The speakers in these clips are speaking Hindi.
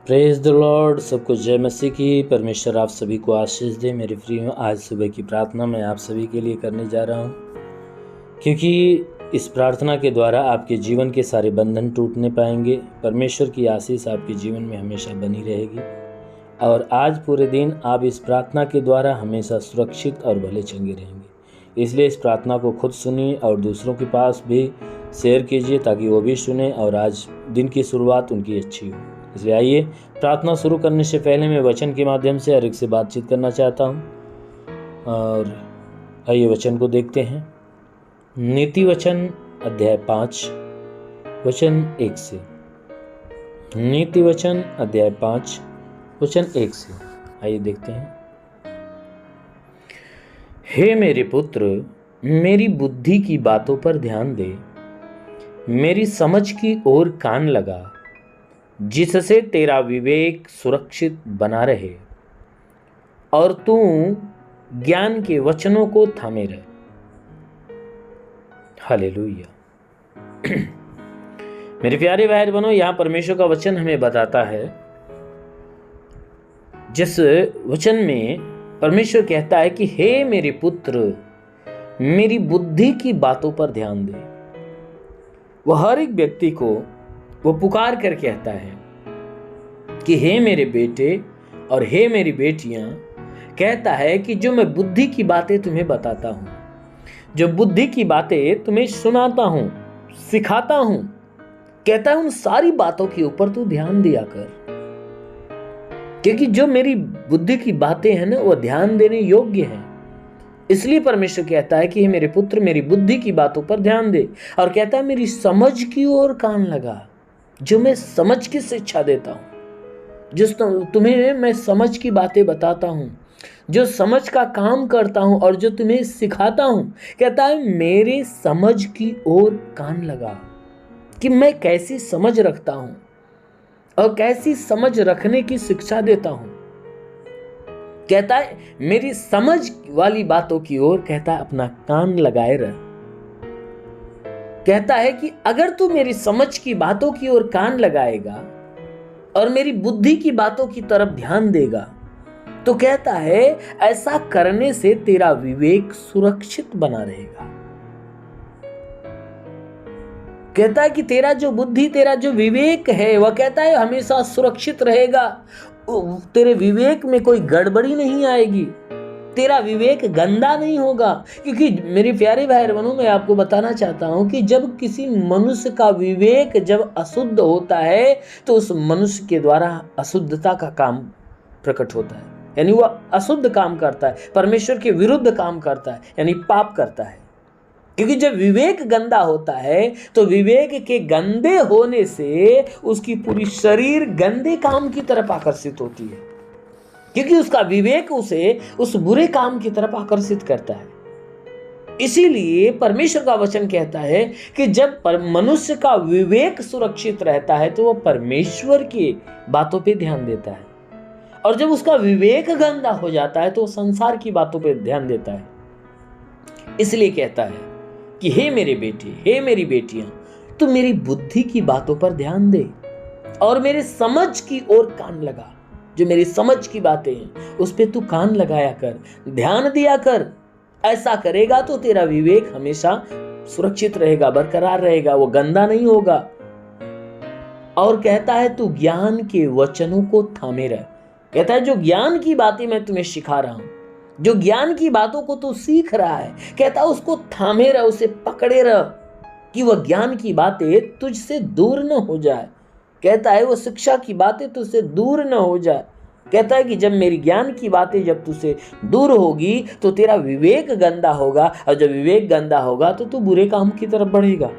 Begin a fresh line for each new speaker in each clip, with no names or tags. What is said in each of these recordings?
Praise the Lord. सबको जय मसीह की। परमेश्वर आप सभी को आशीष दे। मेरे प्रियो, आज सुबह की प्रार्थना मैं आप सभी के लिए करने जा रहा हूँ, क्योंकि इस प्रार्थना के द्वारा आपके जीवन के सारे बंधन टूटने पाएंगे। परमेश्वर की आशीष आपके जीवन में हमेशा बनी रहेगी और आज पूरे दिन आप इस प्रार्थना के द्वारा हमेशा सुरक्षित और भले चंगे रहेंगे। इसलिए इस प्रार्थना को खुद सुनिए और दूसरों के पास भी शेयर कीजिए ताकि वो भी सुने और आज दिन की शुरुआत उनकी अच्छी हो। इसलिए आइए, प्रार्थना शुरू करने से पहले मैं वचन के माध्यम से हर एक से बातचीत करना चाहता हूँ और आइए वचन को देखते हैं। नीति वचन अध्याय 5 वचन 1 से। नीति वचन अध्याय 5 वचन 1 से आइए देखते हैं। हे मेरे पुत्र, मेरी बुद्धि की बातों पर ध्यान दे, मेरी समझ की ओर कान लगा, जिससे तेरा विवेक सुरक्षित बना रहे और तू ज्ञान के वचनों को थामे रहे। हालेलुया। मेरे प्यारे भाई बहनों, यहां परमेश्वर का वचन हमें बताता है, जिस वचन में परमेश्वर कहता है कि हे मेरे पुत्र, मेरी बुद्धि की बातों पर ध्यान दे। वह हर एक व्यक्ति को वो पुकार कर कहता है कि हे मेरे बेटे और हे मेरी बेटियां, कहता है कि जो मैं बुद्धि की बातें तुम्हें बताता हूं, जो बुद्धि की बातें तुम्हें सुनाता हूं, सिखाता हूं, कहता है उन सारी बातों के ऊपर तू ध्यान दिया कर, क्योंकि जो मेरी बुद्धि की बातें हैं ना, वो ध्यान देने योग्य हैं। इसलिए परमेश्वर कहता है कि हे मेरे पुत्र, मेरी बुद्धि की बातों पर ध्यान दे और कहता है मेरी समझ की ओर कान लगा। जो मैं समझ की शिक्षा देता हूं, जिस तुम्हें मैं समझ की बातें बताता हूं, जो समझ का काम करता हूं और जो तुम्हें सिखाता हूं, कहता है मेरे समझ की ओर कान लगा कि मैं कैसी समझ रखता हूं और कैसी समझ रखने की शिक्षा देता हूं। कहता है मेरी समझ वाली बातों की ओर कहता है अपना कान लगाए रह। कहता है कि अगर तू मेरी समझ की बातों की ओर कान लगाएगा और मेरी बुद्धि की बातों की तरफ ध्यान देगा, तो कहता है ऐसा करने से तेरा विवेक सुरक्षित बना रहेगा। कहता है कि तेरा जो बुद्धि, तेरा जो विवेक है, वह कहता है हमेशा सुरक्षित रहेगा। तेरे विवेक में कोई गड़बड़ी नहीं आएगी, तेरा विवेक गंदा नहीं होगा। क्योंकि मेरे प्यारे भाई बहनों, मैं आपको बताना चाहता हूं कि जब किसी मनुष्य का विवेक जब अशुद्ध होता है तो उस मनुष्य के द्वारा अशुद्धता का काम प्रकट होता है, यानी वह अशुद्ध काम करता है, परमेश्वर के विरुद्ध काम करता है, यानी पाप करता है। क्योंकि जब विवेक गंदा होता है तो विवेक के गंदे होने से उसकी पूरी शरीर गंदे काम की तरफ आकर्षित होती है, क्योंकि उसका विवेक उसे उस बुरे काम की तरफ आकर्षित करता है। इसीलिए परमेश्वर का वचन कहता है कि जब मनुष्य का विवेक सुरक्षित रहता है तो वह परमेश्वर की बातों पे ध्यान देता है, और जब उसका विवेक गंदा हो जाता है तो संसार की बातों पे ध्यान देता है। इसलिए कहता है कि हे मेरे बेटे, हे मेरी बेटियां, तू मेरी बुद्धि की बातों पर ध्यान दे और मेरे समझ की ओर कान लगा। जो मेरी समझ की बातें हैं उस पे तू कान लगाया कर, ध्यान दिया कर। ऐसा करेगा तो तेरा विवेक हमेशा सुरक्षित रहेगा, बरकरार रहेगा, वो गंदा नहीं होगा। और कहता है तू ज्ञान के वचनों को थामे रह। कहता है जो ज्ञान की बातें मैं तुम्हें सिखा रहा हूं, जो ज्ञान की बातों को तू सीख रहा है, कहता है उसको थामे रह, उसे पकड़े रह कि वह ज्ञान की बातें तुझसे दूर न हो जाए। कहता है वो शिक्षा की बातें तुझसे दूर न हो जाए। कहता है कि जब मेरी ज्ञान की बातें जब तुझसे दूर होगी तो तेरा विवेक गंदा होगा, और जब विवेक गंदा होगा तो तू बुरे काम की तरफ बढ़ेगा।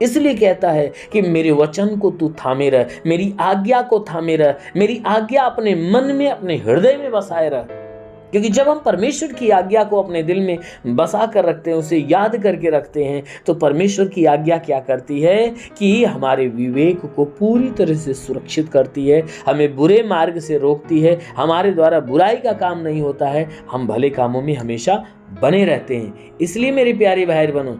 इसलिए कहता है कि मेरे वचन को तू थामे रह, मेरी आज्ञा को थामे रह, मेरी आज्ञा अपने मन में, अपने हृदय में बसाए रह। क्योंकि जब हम परमेश्वर की आज्ञा को अपने दिल में बसा कर रखते हैं, उसे याद करके रखते हैं, तो परमेश्वर की आज्ञा क्या करती है कि हमारे विवेक को पूरी तरह से सुरक्षित करती है, हमें बुरे मार्ग से रोकती है, हमारे द्वारा बुराई का काम नहीं होता है, हम भले कामों में हमेशा बने रहते हैं। इसलिए मेरे प्यारे भाई बहनों,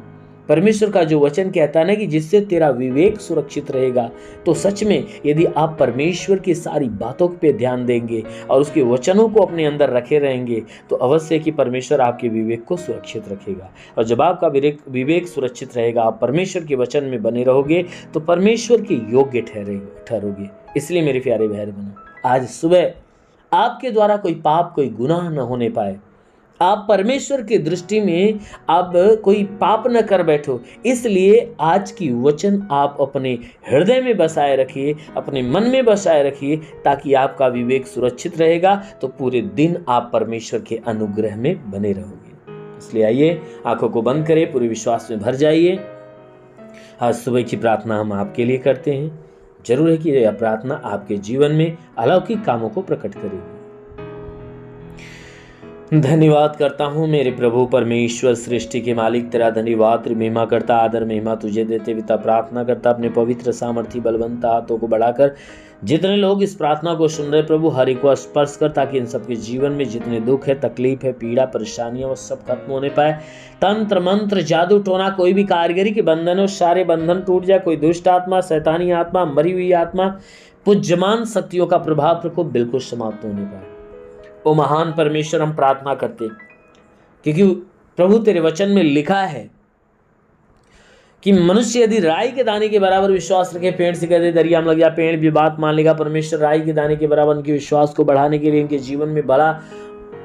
परमेश्वर का जो वचन कहता है ना कि जिससे तेरा विवेक सुरक्षित रहेगा, तो सच में यदि आप परमेश्वर की सारी बातों पे ध्यान देंगे और उसके वचनों को अपने अंदर रखे रहेंगे, तो अवश्य कि परमेश्वर आपके विवेक को सुरक्षित रखेगा। और जब आपका विवेक सुरक्षित रहेगा, आप परमेश्वर के वचन में बने रहोगे, तो परमेश्वर के योग्य ठहरोगे। इसलिए मेरे प्यारे भाई बहनों, आज सुबह आपके द्वारा कोई पाप, कोई गुनाह न होने पाए, आप परमेश्वर की दृष्टि में आप कोई पाप न कर बैठो, इसलिए आज की वचन आप अपने हृदय में बसाए रखिए, अपने मन में बसाए रखिए, ताकि आपका विवेक सुरक्षित रहेगा, तो पूरे दिन आप परमेश्वर के अनुग्रह में बने रहोगे। इसलिए आइए आंखों को बंद करें, पूरे विश्वास में भर जाइए। आज सुबह की प्रार्थना हम आपके लिए करते हैं। जरूर है कि यह प्रार्थना आपके जीवन में अलौकिक कामों को प्रकट करेगी। धन्यवाद करता हूँ मेरे प्रभु परमेश्वर, सृष्टि के मालिक, तेरा धन्यवाद, महिमा करता, आदर महिमा तुझे देते पिता। प्रार्थना करता अपने पवित्र सामर्थी बलवंत हाथों को बढ़ाकर जितने लोग इस प्रार्थना को सुन रहे प्रभु, हर एक को स्पर्श कर, ताकि इन सबके जीवन में जितने दुख है, तकलीफ है, पीड़ा, परेशानियां, वो सब खत्म होने पाए। तंत्र मंत्र, जादू टोना, कोई भी कारीगरी के बंधन हो, सारे बंधन टूट जाए। कोई दुष्ट आत्मा, शैतानी आत्मा, मरी हुई आत्मा, पूज्यमान शक्तियों का प्रभाव प्रकोप बिल्कुल समाप्त होने पाए। ओ महान परमेश्वर, हम प्रार्थना करते, क्योंकि प्रभु तेरे वचन में लिखा है कि मनुष्य यदि राई के दाने के बराबर विश्वास रखे, पेड़ से कहते दरिया में लग जा, पेड़ भी बात मान लेगा। परमेश्वर राई के दाने के बराबर उनके विश्वास को बढ़ाने के लिए इनके जीवन में बड़ा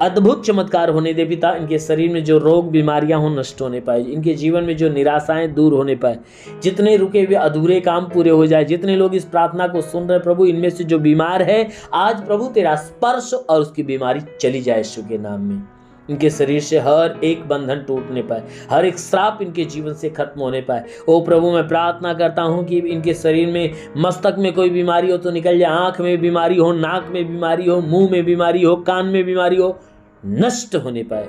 अद्भुत चमत्कार होने दे पिता। इनके शरीर में जो रोग बीमारियां हो नष्ट होने पाए, इनके जीवन में जो निराशाएं दूर होने पाए, जितने रुके हुए अधूरे काम पूरे हो जाए। जितने लोग इस प्रार्थना को सुन रहे प्रभु, इनमें से जो बीमार है, आज प्रभु तेरा स्पर्श और उसकी बीमारी चली जाए यीशु के नाम में। इनके शरीर से हर एक बंधन टूटने पाए, हर एक श्राप इनके जीवन से खत्म होने पाए। ओ प्रभु, मैं प्रार्थना करता हूं कि इनके शरीर में, मस्तक में कोई बीमारी हो तो निकल जाए, आंख में बीमारी हो, नाक में बीमारी हो, मुंह में बीमारी हो, कान में बीमारी हो, नष्ट होने पाए।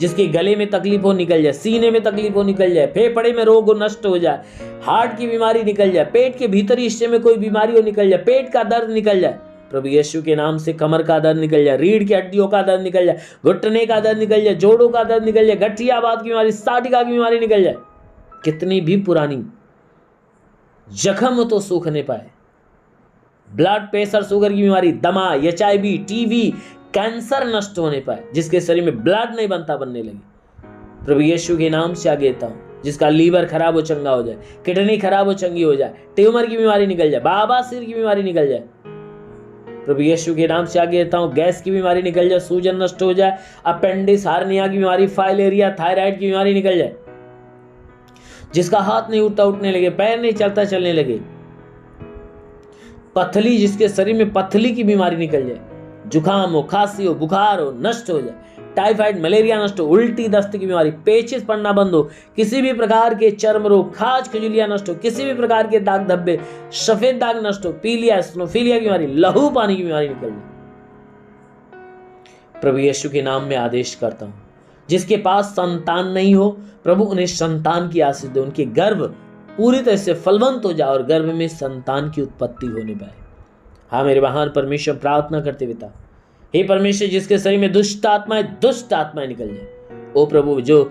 जिसके गले में तकलीफ हो निकल जाए, सीने में तकलीफ हो निकल जाए, फेफड़े में रोग हो नष्ट हो जाए, हार्ट की बीमारी निकल जाए, पेट के भीतरी हिस्से में कोई बीमारी हो निकल जाए, पेट का दर्द निकल जाए प्रभु यीशु के नाम से। कमर का दर्द निकल जाए, रीढ़ की हड्डियों का दर्द निकल जाए, घुटने का दर्द निकल जाए, जोड़ों का दर्द निकल जाए, गठियाबाद की बीमारी, साटिका की बीमारी निकल जाए। कितनी भी पुरानी जख्म हो तो सूखने पाए। ब्लड प्रेशर, शुगर की बीमारी, दमा, HIV, टीबी, कैंसर नष्ट होने पाए। जिसके शरीर में ब्लड नहीं बनने लगे, प्रभु यीशु के नाम से आगे देता हूं। जिसका लीवर खराब हो चंगा हो जाए, किडनी खराब हो चंगी हो जाए, ट्यूमर की बीमारी निकल जाए, बवासीर की बीमारी निकल जाए, प्रभु यीशु के नाम से आगे देता हूं। गैस की बीमारी निकल जाए, सूजन नष्ट हो जाए, अपेंडिक्स, हार्निया की बीमारी, फाइलेरिया, थायराइड की बीमारी निकल जाए। जिसका हाथ नहीं उठता उठने लगे, पैर नहीं चलता चलने लगे, पथली, जिसके शरीर में पथली की बीमारी निकल जाए, जुकाम हो, खांसी हो, बुखार हो, नष्ट हो जाए, टाइफाइड, मलेरिया नष्ट हो, उल्टी दस्त की बीमारी, पेचिस पड़ना बंद हो, किसी भी प्रकार के चर्म रोग, खाज खुजलियां नष्ट हो, किसी भी प्रकार के दाग धब्बे, सफेद दाग नष्ट हो, पीलिया, स्नोफीलिया की बीमारी, लहू पानी की बीमारी निकल जाए। प्रभु यीशु के नाम में आदेश करता हूं। जिसके पास संतान नहीं हो प्रभु, उन्हें संतान की आशीष दे, उनके गर्भ पूरी तरह से फलवंत हो जाए और गर्भ में संतान की उत्पत्ति होने पाए। हाँ मेरे महान परमेश्वर, प्रार्थना करते पिता, हे परमेश्वर, जिसके शरीर में दुष्ट आत्माएं निकल जाए। ओ प्रभु, जो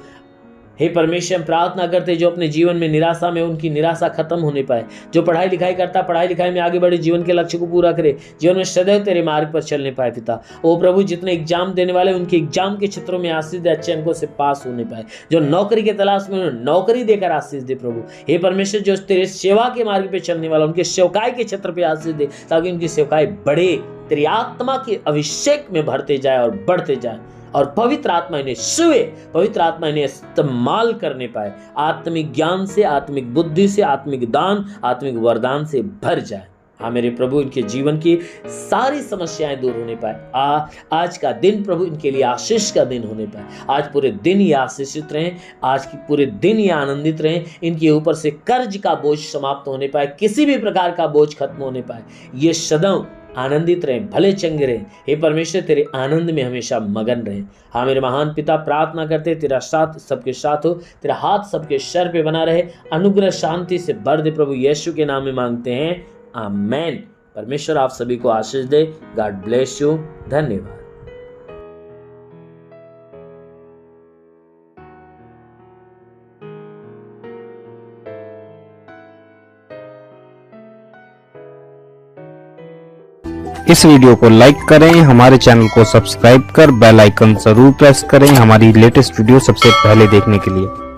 हे परमेश्वर, प्रार्थना करते जो अपने जीवन में निराशा में, उनकी निराशा खत्म होने पाए। जो पढ़ाई लिखाई करता, पढ़ाई लिखाई में आगे बढ़े, जीवन के लक्ष्य को पूरा करे, जीवन में सदैव तेरे मार्ग पर चलने पाए पिता। ओ प्रभु, जितने एग्जाम देने वाले, उनके एग्जाम के क्षेत्रों में आशीष दे, अच्छे अंकों से पास होने पाए। जो नौकरी के तलाश में, उन्हें नौकरी देकर आशीष दे प्रभु। हे परमेश्वर, जो तेरे सेवा के मार्ग पे चलने वाला, उनके सेवकाई के क्षेत्र पे आशीष दे, ताकि उनकी सेवकाई बढ़े, तेरी आत्मा के अभिषेक में भरते जाए और बढ़ते जाए, और पवित्र आत्मा इन्हें छुए, पवित्र आत्मा इन्हें इस्तेमाल करने पाए, आत्मिक ज्ञान से, आत्मिक बुद्धि से, आत्मिक दान, आत्मिक वरदान से भर जाए। हाँ मेरे प्रभु, इनके जीवन की सारी समस्याएं दूर होने पाए। आज का दिन प्रभु इनके लिए आशीष का दिन होने पाए। आज पूरे दिन ये आशीषित रहें, आज की पूरे दिन ये आनंदित रहें, इनके ऊपर से कर्ज का बोझ समाप्त होने पाए, किसी भी प्रकार का बोझ खत्म होने पाए, ये सदैव आनंदित रहें, भले चंगे रहें। हे परमेश्वर, तेरे आनंद में हमेशा मगन रहें। हाँ मेरे महान पिता, प्रार्थना करते तेरा साथ सबके साथ हो, तेरा हाथ सबके सर पे बना रहे, अनुग्रह शांति से भर दे प्रभु यीशु के नाम में मांगते हैं, आमेन। परमेश्वर आप सभी को आशीष दे। God bless you. धन्यवाद।
इस वीडियो को लाइक करें, हमारे चैनल को सब्सक्राइब कर बेल आइकन जरूर प्रेस करें हमारी लेटेस्ट वीडियो सबसे पहले देखने के लिए।